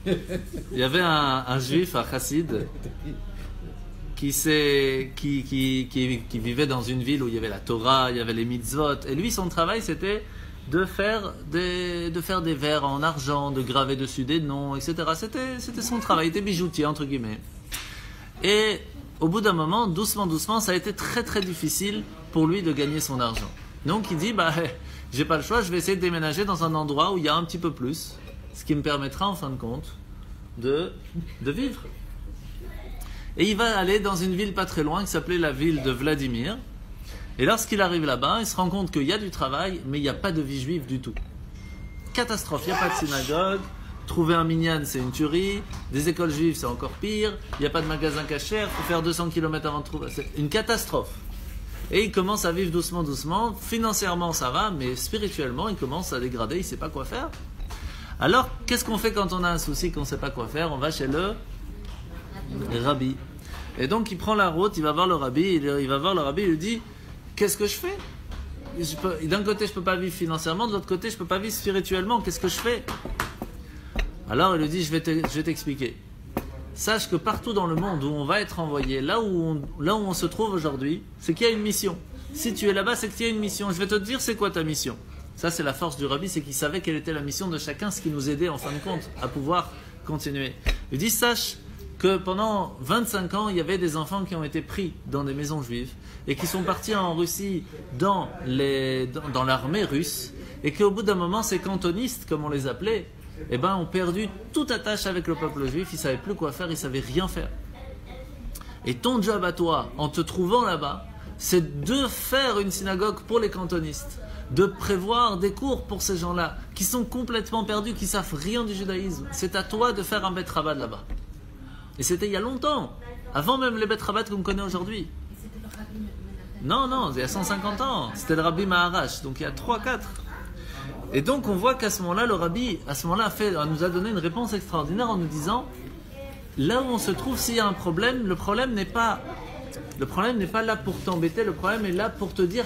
Il y avait un juif, un chassid, qui vivait dans une ville où il y avait la Torah, il y avait les mitzvot. Et lui, son travail, c'était de faire des verres en argent, de graver dessus des noms, etc. C'était son travail, il était bijoutier, entre guillemets. Et au bout d'un moment, doucement, ça a été très très difficile pour lui de gagner son argent. Donc il dit, j'ai pas le choix, je vais essayer de déménager dans un endroit où il y a un petit peu plus, ce qui me permettra en fin de compte de vivre. Et il va aller dans une ville pas très loin qui s'appelait la ville de Vladimir. Et lorsqu'il arrive là-bas, il se rend compte qu'il y a du travail, mais il n'y a pas de vie juive du tout. Catastrophe, il n'y a pas de synagogue. Trouver un minyan, c'est une tuerie. Des écoles juives, c'est encore pire. Il n'y a pas de magasin caché. Il faut faire 200 km avant de trouver. C'est une catastrophe. Et il commence à vivre doucement. Financièrement, ça va, mais spirituellement, il commence à dégrader. Il ne sait pas quoi faire. Alors, qu'est-ce qu'on fait quand on a un souci, qu'on ne sait pas quoi faire? On va chez le rabbi. Et donc, il prend la route, il va voir le rabbi. Il lui dit, qu'est-ce que je fais? D'un côté, je ne peux pas vivre financièrement. De l'autre côté, je ne peux pas vivre spirituellement. Qu'est-ce que je fais? Alors il lui dit, je vais t'expliquer. Sache que partout dans le monde où on va être envoyé, là où on se trouve aujourd'hui, c'est qu'il y a une mission. Si tu es là-bas, c'est qu'il y a une mission. Je vais te dire c'est quoi ta mission. Ça c'est la force du rabbi, c'est qu'il savait quelle était la mission de chacun, ce qui nous aidait en fin de compte à pouvoir continuer. Il dit, sache que pendant 25 ans, il y avait des enfants qui ont été pris dans des maisons juives et qui sont partis en Russie dans l'armée russe, et qu'au bout d'un moment, ces cantonistes, comme on les appelait, ont perdu toute attache avec le peuple juif, ils ne savaient plus quoi faire, ils ne savaient rien faire. Et ton job à toi, en te trouvant là-bas, c'est de faire une synagogue pour les cantonistes, de prévoir des cours pour ces gens-là, qui sont complètement perdus, qui ne savent rien du judaïsme. C'est à toi de faire un Bet Rabat là-bas. Et c'était il y a longtemps, avant même les Bet Rabat qu'on connaît aujourd'hui. Non, il y a 150 ans, c'était le Rabbi Maharash, donc il y a 3-4. Et donc on voit qu'à ce moment-là, le rabbi, nous a donné une réponse extraordinaire en nous disant, là où on se trouve, s'il y a un problème, le problème n'est pas là pour t'embêter, le problème est là pour te dire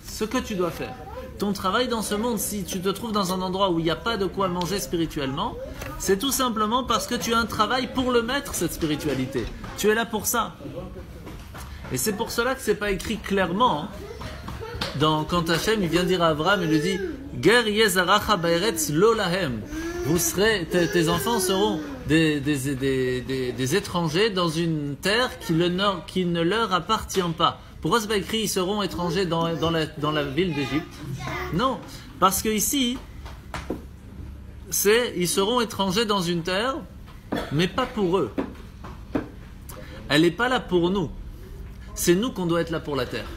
ce que tu dois faire. Ton travail dans ce monde, si tu te trouves dans un endroit où il n'y a pas de quoi manger spirituellement, c'est tout simplement parce que tu as un travail pour le mettre, cette spiritualité. Tu es là pour ça. Et c'est pour cela que c'est pas écrit clairement, quand Hachem il vient dire à Abraham, il lui dit Ger yezaracha ba'eretz lo lahem. Tes enfants seront des étrangers dans une terre qui ne leur appartient pas. Pourquoi c'est pas écrit ils seront étrangers dans la ville d'Égypte? Non, parce que ici ils seront étrangers dans une terre, mais pas pour eux. Elle n'est pas là pour nous. C'est nous qu'on doit être là pour la terre.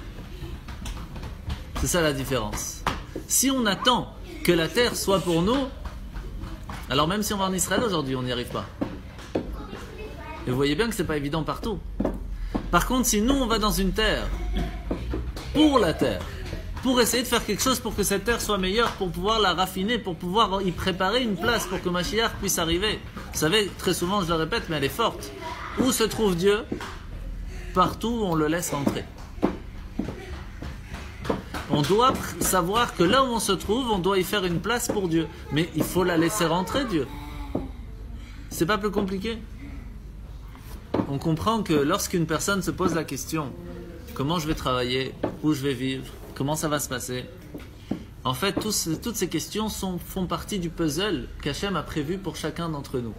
C'est ça la différence. Si on attend que la terre soit pour nous, alors même si on va en Israël aujourd'hui, on n'y arrive pas. Et vous voyez bien que c'est pas évident partout. Par contre, si nous on va dans une terre, pour la terre, pour essayer de faire quelque chose pour que cette terre soit meilleure, pour pouvoir la raffiner, pour pouvoir y préparer une place pour que Mashiach puisse arriver. Vous savez, très souvent je le répète, mais elle est forte. Où se trouve Dieu? Partout on le laisse rentrer. On doit savoir que là où on se trouve, on doit y faire une place pour Dieu. Mais il faut la laisser rentrer, Dieu. C'est pas plus compliqué. On comprend que lorsqu'une personne se pose la question, comment je vais travailler, où je vais vivre, comment ça va se passer. En fait, toutes ces questions font partie du puzzle qu'Hachem a prévu pour chacun d'entre nous.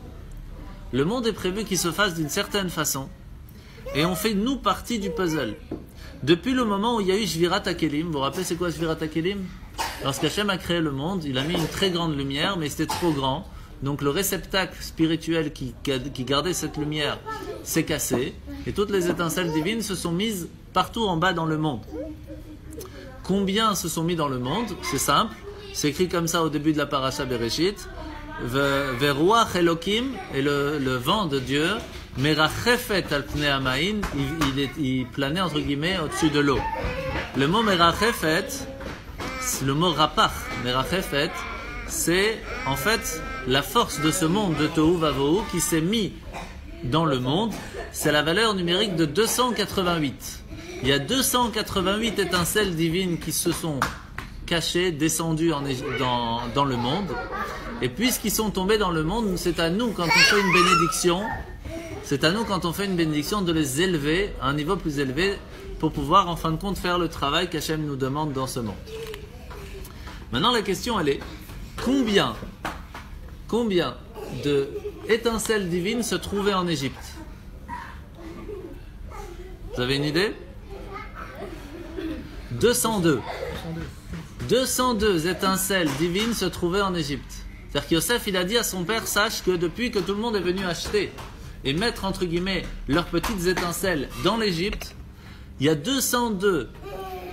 Le monde est prévu qu'il se fasse d'une certaine façon, et on fait nous partie du puzzle. Depuis le moment où il y a eu Shvirat HaKelim, vous vous rappelez c'est quoi Shvirat HaKelim? Lorsqu'Hachem a créé le monde, il a mis une très grande lumière, mais c'était trop grand. Donc le réceptacle spirituel qui gardait cette lumière s'est cassé, et toutes les étincelles divines se sont mises partout en bas dans le monde. Combien se sont mis dans le monde? C'est simple, c'est écrit comme ça au début de la parasha Bereshit. Veruach Elokim, et le vent de Dieu, Merachefet al pnei hamaim, il planait entre guillemets au-dessus de l'eau. Le mot Merachefet, le mot rapach, Merachefet, c'est en fait la force de ce monde de Tohu Vavohu qui s'est mis dans le monde. C'est la valeur numérique de 288. Il y a 288 étincelles divines qui se sont cachées, descendues dans le monde. Et puisqu'ils sont tombés dans le monde, c'est à nous quand on fait une bénédiction, de les élever à un niveau plus élevé pour pouvoir en fin de compte faire le travail qu'Hachem nous demande dans ce monde. Maintenant la question elle est, combien de étincelles divines se trouvaient en Égypte? Vous avez une idée? 202. 202 étincelles divines se trouvaient en Égypte. C'est-à-dire que Yosef, il a dit à son père, sache que depuis que tout le monde est venu acheter et mettre entre guillemets leurs petites étincelles dans l'Égypte, il y a 202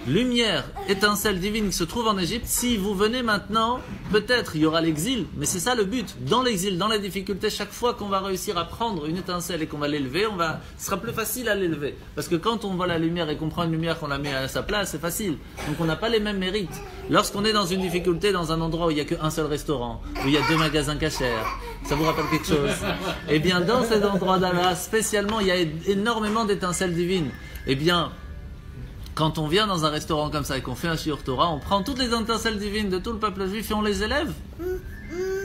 lumières, étincelles divines qui se trouvent en Égypte. Si vous venez maintenant, peut-être il y aura l'exil, mais c'est ça le but. Dans l'exil, dans la difficulté, chaque fois qu'on va réussir à prendre une étincelle et qu'on va l'élever, ce sera plus facile à l'élever. Parce que quand on voit la lumière et qu'on prend une lumière qu'on la met à sa place, c'est facile. Donc on n'a pas les mêmes mérites. Lorsqu'on est dans une difficulté, dans un endroit où il n'y a qu'un seul restaurant, où il y a 2 magasins cachers, ça vous rappelle quelque chose? Eh bien dans cet endroit-là, spécialement, il y a énormément d'étincelles divines. Eh bien, quand on vient dans un restaurant comme ça et qu'on fait un shiur Torah, on prend toutes les étincelles divines de tout le peuple juif et on les élève.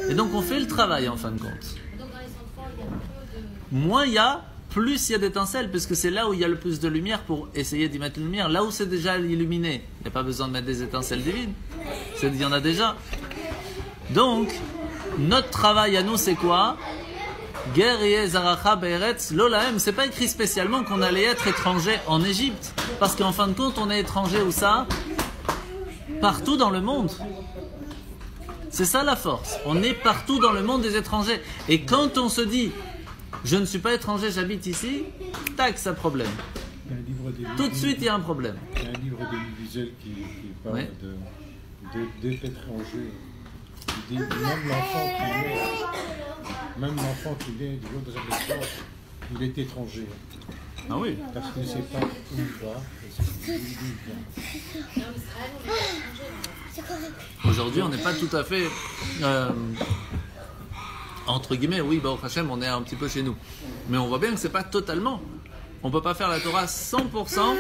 Et donc on fait le travail en fin de compte. Donc dans les enfants, il y a peu de... Moins il y a, plus il y a d'étincelles, parce que c'est là où il y a le plus de lumière pour essayer d'y mettre une lumière. Là où c'est déjà illuminé, il n'y a pas besoin de mettre des étincelles divines. Il y en a déjà. Donc, notre travail à nous c'est quoi? C'est pas écrit spécialement qu'on allait être étranger en Égypte, parce qu'en fin de compte on est étranger où ça? Partout dans le monde. C'est ça la force, on est partout dans le monde des étrangers. Et quand on se dit je ne suis pas étranger, j'habite ici, tac, ça problème. Tout de suite il y a un problème. Il y a un livre de Wiesel qui parle d'être étranger. Il dit même l'enfant qui naît du jour de sa naissance, il est étranger. Ah oui. Parce qu'il ne sait pas où il va, d'où il vient. Aujourd'hui, on n'est pas tout à fait, entre guillemets, oui, Baruch Hashem, on est un petit peu chez nous. Mais on voit bien que c'est pas totalement. On peut pas faire la Torah 100%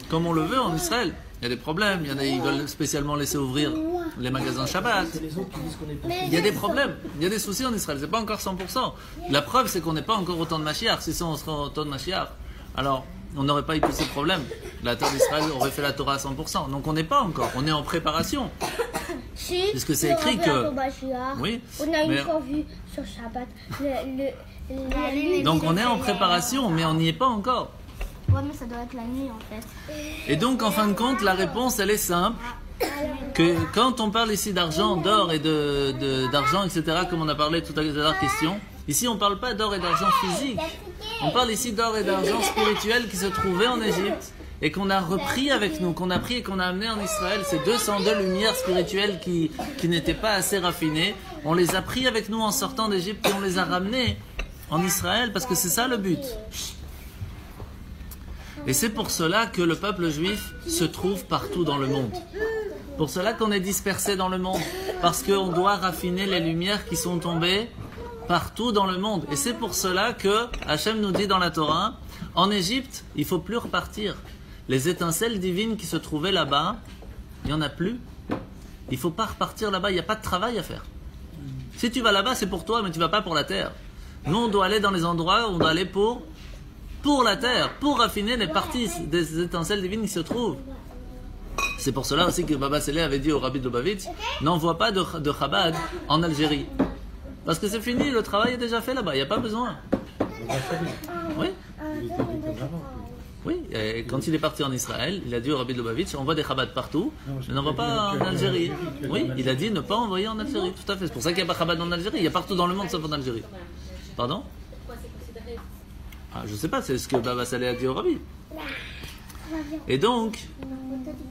comme on le veut en Israël. Il y a des problèmes, ils veulent spécialement laisser ouvrir les magasins Shabbat. Il y a des problèmes, il y a des soucis en Israël, c'est pas encore 100%. La preuve, c'est qu'on n'est pas encore au temps de Mashiach. Si ça, on serait au temps de Mashiach, alors on n'aurait pas eu tous ces problèmes. La terre d'Israël aurait fait la Torah à 100%. Donc on n'est pas encore, on est en préparation. Puisque c'est écrit que... Oui, on a une fois vu sur Shabbat donc on est en préparation, mais on n'y est pas encore. Ouais, mais ça doit être la nuit en fait. Et donc en fin de compte, la réponse elle est simple. Que quand on parle ici d'argent, d'or et d'argent, etc., comme on a parlé tout à l'heure, question, ici on ne parle pas d'or et d'argent physique. On parle ici d'or et d'argent spirituel qui se trouvaient en Égypte et qu'on a repris avec nous, qu'on a pris et qu'on a amené en Israël. Ces 202 lumières spirituelles qui n'étaient pas assez raffinées, on les a pris avec nous en sortant d'Égypte et on les a ramenés en Israël parce que c'est ça le but. Et c'est pour cela que le peuple juif se trouve partout dans le monde. Pour cela qu'on est dispersé dans le monde. Parce qu'on doit raffiner les lumières qui sont tombées partout dans le monde. Et c'est pour cela que Hachem nous dit dans la Torah, en Égypte, il ne faut plus repartir. Les étincelles divines qui se trouvaient là-bas, il n'y en a plus. Il ne faut pas repartir là-bas, il n'y a pas de travail à faire. Si tu vas là-bas, c'est pour toi, mais tu ne vas pas pour la terre. Nous, on doit aller dans les endroits où on doit aller pour pour la terre, pour raffiner les parties des étincelles divines qui se trouvent. C'est pour cela aussi que Baba Saleh avait dit au Rabbi de Lubavitch, n'envoie pas de Chabad en Algérie. Parce que c'est fini, le travail est déjà fait là-bas, il n'y a pas besoin. Oui. Oui, et quand il est parti en Israël, il a dit au Rabbi de Lubavitch, on voit des Chabad partout, mais n'envoie pas en Algérie. Oui, il a dit ne pas envoyer en Algérie, tout à fait. C'est pour ça qu'il n'y a pas Chabad en Algérie, il y a partout dans le monde sauf en Algérie. Pardon? Je ne sais pas, c'est ce que Baba Saleh a dit au Rabbi. Et donc,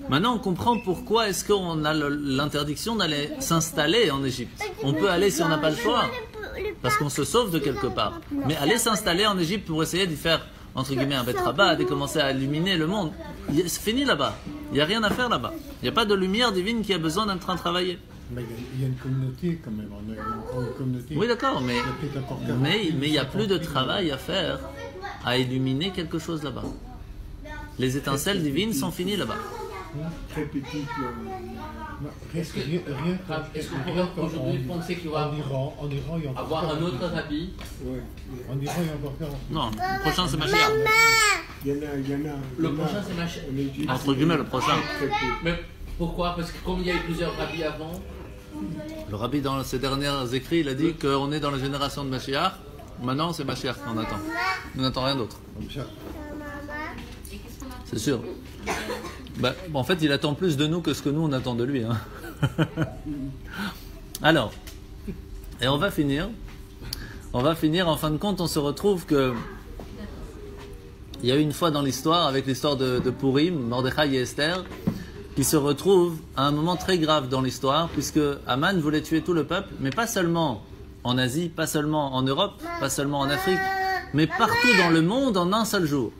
maintenant on comprend pourquoi est-ce qu'on a l'interdiction d'aller s'installer en Égypte. On peut aller si on n'a pas le choix, parce qu'on se sauve de quelque part. Mais aller s'installer en Égypte pour essayer d'y faire, entre guillemets, un Beth-Rabat et commencer à illuminer le monde, c'est fini là-bas. Il n'y a rien à faire là-bas. Il n'y a pas de lumière divine qui a besoin d'être en train de travailler. Mais il y a une communauté quand même, on a une communauté. Oui, d'accord, mais il n'y a plus de travail à faire à illuminer quelque chose là-bas. Les étincelles divines sont finies là-bas. Très petite. Est-ce que vous pouvez aujourd'hui penser qu'il va en Iran, il y a avoir un autre rabbi? Oui. En Iran, il y a encore faire. Non, le prochain c'est Mashiach. Il y en a. Le prochain c'est Mashiach. Entre guillemets, le prochain. Mais pourquoi? Parce que comme il y a eu plusieurs rabbis avant. Le rabbi, dans ses derniers écrits, il a dit qu'on est dans la génération de Mashiach. Maintenant, c'est Mashiach qu'on attend. On n'attend rien d'autre. C'est sûr. En fait, il attend plus de nous que ce que nous, on attend de lui. Hein. Alors, et on va finir. En fin de compte, on se retrouve que il y a eu une fois dans l'histoire, avec l'histoire de Purim, Mordechai et Esther, qui se retrouvent à un moment très grave dans l'histoire, puisque Haman voulait tuer tout le peuple, mais pas seulement en Asie, pas seulement en Europe, pas seulement en Afrique, mais partout dans le monde en un seul jour.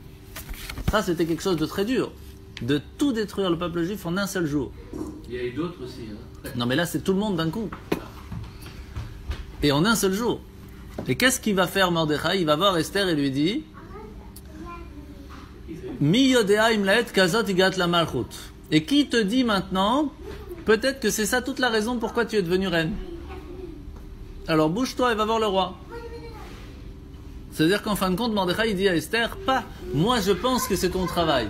Ça, c'était quelque chose de très dur, de tout détruire le peuple juif en un seul jour. Il y a eu d'autres aussi. Hein. Non, mais là, c'est tout le monde d'un coup. Et en un seul jour. Et qu'est-ce qu'il va faire Mordechai? Il va voir Esther et lui dit Mi yodea imlaet kazot igat la malchut. Et qui te dit maintenant, peut-être que c'est ça toute la raison pourquoi tu es devenue reine. Alors bouge-toi et va voir le roi. C'est-à-dire qu'en fin de compte, Mordechai il dit à Esther, pas, moi je pense que c'est ton travail.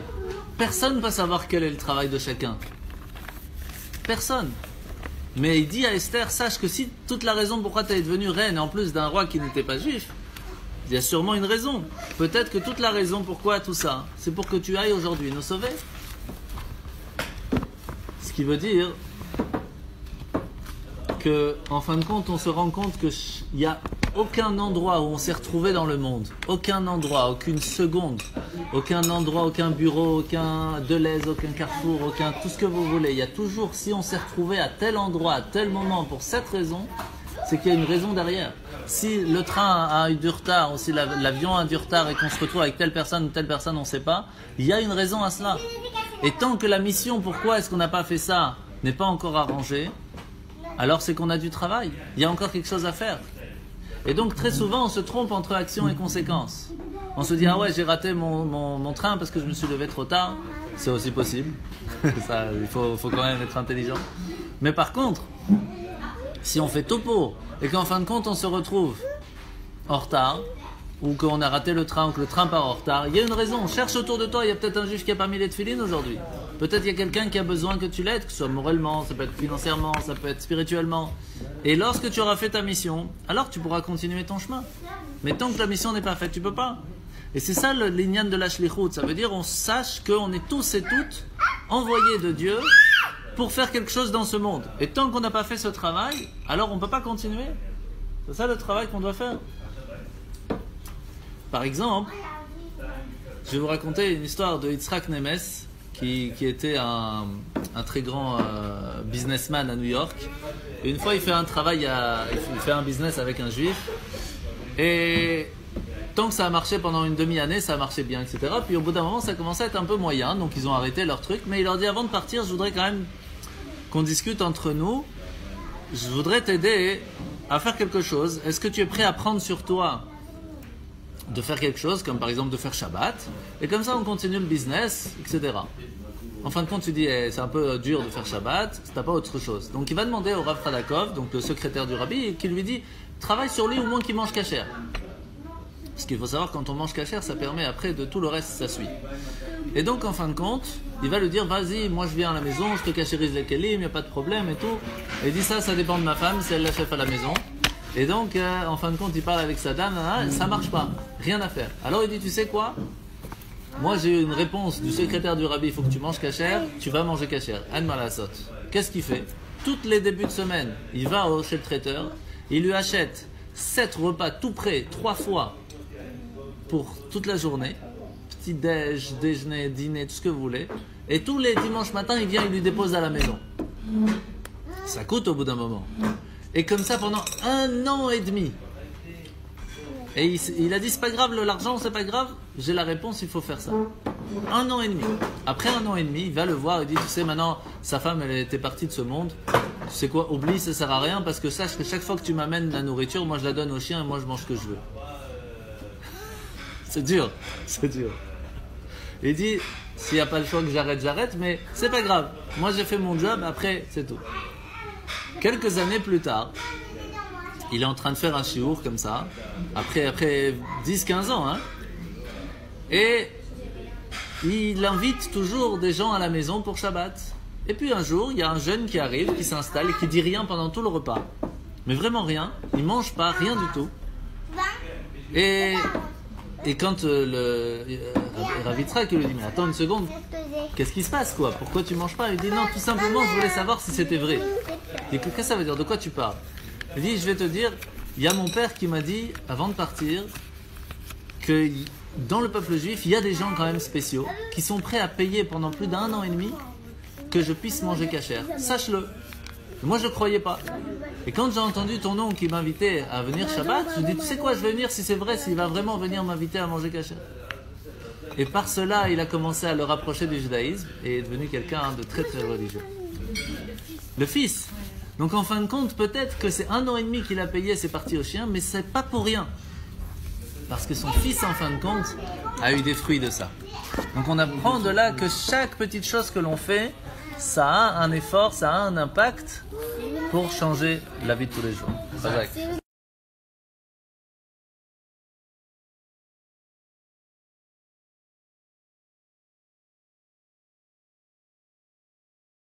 Personne ne peut savoir quel est le travail de chacun. Personne. Mais il dit à Esther, sache que si toute la raison pourquoi tu es devenue reine, en plus d'un roi qui n'était pas juif, il y a sûrement une raison. Peut-être que toute la raison pourquoi tout ça, c'est pour que tu ailles aujourd'hui nous sauver. Ce qui veut dire que, en fin de compte, on se rend compte qu'il n'y a aucun endroit où on s'est retrouvé dans le monde, aucun endroit, aucune seconde, aucun endroit, aucun bureau, aucun Deleuze, aucun Carrefour, aucun tout ce que vous voulez. Il y a toujours, si on s'est retrouvé à tel endroit, à tel moment, pour cette raison, c'est qu'il y a une raison derrière. Si le train a eu du retard, ou si l'avion a du retard et qu'on se retrouve avec telle personne ou telle personne, on ne sait pas, il y a une raison à cela. Et tant que la mission, pourquoi est-ce qu'on n'a pas fait ça, n'est pas encore arrangée, alors c'est qu'on a du travail. Il y a encore quelque chose à faire. Et donc très souvent on se trompe entre action et conséquence. On se dit ah ouais j'ai raté mon train parce que je me suis levé trop tard. C'est aussi possible. Ça, il faut quand même être intelligent. Mais par contre, si on fait topo et qu'en fin de compte on se retrouve en retard, ou qu'on a raté le train, ou que le train part en retard, il y a une raison. Cherche autour de toi, il y a peut-être un juif qui n'a pas mis les tefilines aujourd'hui. Peut-être il y a quelqu'un qui a besoin que tu l'aides, que ce soit moralement, ça peut être financièrement, ça peut être spirituellement. Et lorsque tu auras fait ta mission, alors tu pourras continuer ton chemin. Mais tant que la mission n'est pas faite, tu ne peux pas. Et c'est ça le l'inyan de la shlichut. Ça veut dire on sache qu'on est tous et toutes envoyés de Dieu pour faire quelque chose dans ce monde. Et tant qu'on n'a pas fait ce travail, alors on ne peut pas continuer. C'est ça le travail qu'on doit faire. Par exemple, je vais vous raconter une histoire de Yitzhak Nemes, qui était un très grand businessman à New York. Et une fois, il fait un travail, il fait un business avec un juif. Et tant que ça a marché pendant une demi-année, ça a marché bien, etc. Puis au bout d'un moment, ça commençait à être un peu moyen, donc ils ont arrêté leur truc. Mais il leur dit, avant de partir, je voudrais quand même qu'on discute entre nous. Je voudrais t'aider à faire quelque chose. Est-ce que tu es prêt à prendre sur toi de faire quelque chose, comme par exemple de faire Shabbat, et comme ça on continue le business, etc. En fin de compte, tu dis, c'est un peu dur de faire Shabbat, si t'as pas autre chose. Donc il va demander au Rav Radakov, donc le secrétaire du Rabbi, qui lui dit, travaille sur lui au moins qu'il mange kasher. Parce qu'il faut savoir, quand on mange cachère, ça permet après de tout le reste, ça suit. Et donc, en fin de compte, il va lui dire, vas-y, moi je viens à la maison, je te cachérise les kelim, il n'y a pas de problème et tout. Et il dit, ça dépend de ma femme, c'est elle la chef à la maison. Et donc, en fin de compte, il parle avec sa dame, ça marche pas, rien à faire. Alors il dit, tu sais quoi? Moi j'ai eu une réponse du secrétaire du rabbi, il faut que tu manges cachère, tu vas manger cachère. Anne Malasot. Qu'est-ce qu'il fait? Toutes les débuts de semaine, il va chez le traiteur, il lui achète 7 repas tout prêts, 3 fois pour toute la journée. Petit déj, déjeuner, dîner, tout ce que vous voulez. Et tous les dimanches matins, il vient, il lui dépose à la maison. Ça coûte au bout d'un moment. Et comme ça pendant 1 an et demi. Et il a dit, c'est pas grave, l'argent, c'est pas grave. J'ai la réponse, il faut faire ça. 1 an et demi. Après 1 an et demi, il va le voir, il dit, tu sais, maintenant, sa femme, elle était partie de ce monde. Tu sais quoi, oublie, ça sert à rien, parce que sache que chaque fois que tu m'amènes la nourriture, moi je la donne au chien et moi je mange ce que je veux. C'est dur, c'est dur. Il dit, s'il n'y a pas le choix que j'arrête, mais c'est pas grave. Moi j'ai fait mon job, après c'est tout. Quelques années plus tard, il est en train de faire un chiour comme ça, après 10-15 ans, hein, et il invite toujours des gens à la maison pour Shabbat. Et puis un jour, il y a un jeune qui arrive, qui s'installe et qui dit rien pendant tout le repas. Mais vraiment rien, il mange pas, rien du tout. Et quand Rav Yitzhak lui dit, mais attends une seconde, qu'est-ce qui se passe quoi? Pourquoi tu manges pas? Il dit, non, tout simplement, je voulais savoir si c'était vrai. Et qu'est-ce que ça veut dire? De quoi tu parles? Il dit, je vais te dire, il y a mon père qui m'a dit, avant de partir, que dans le peuple juif, il y a des gens quand même spéciaux, qui sont prêts à payer pendant plus d'1 an et demi que je puisse manger cachère. Sache-le. Moi, je ne croyais pas. Et quand j'ai entendu ton oncle qui m'invitait à venir Shabbat, je dis, tu sais quoi, je vais venir si c'est vrai, s'il va vraiment venir m'inviter à manger cachère. Et par cela, il a commencé à le rapprocher du judaïsme et est devenu quelqu'un de très très religieux. Le fils. Donc en fin de compte, peut-être que c'est 1 an et demi qu'il a payé ses parties au chien, mais c'est pas pour rien. Parce que son fils, en fin de compte, a eu des fruits de ça. Donc on apprend de là que chaque petite chose que l'on fait, ça a un effort, ça a un impact pour changer la vie de tous les jours.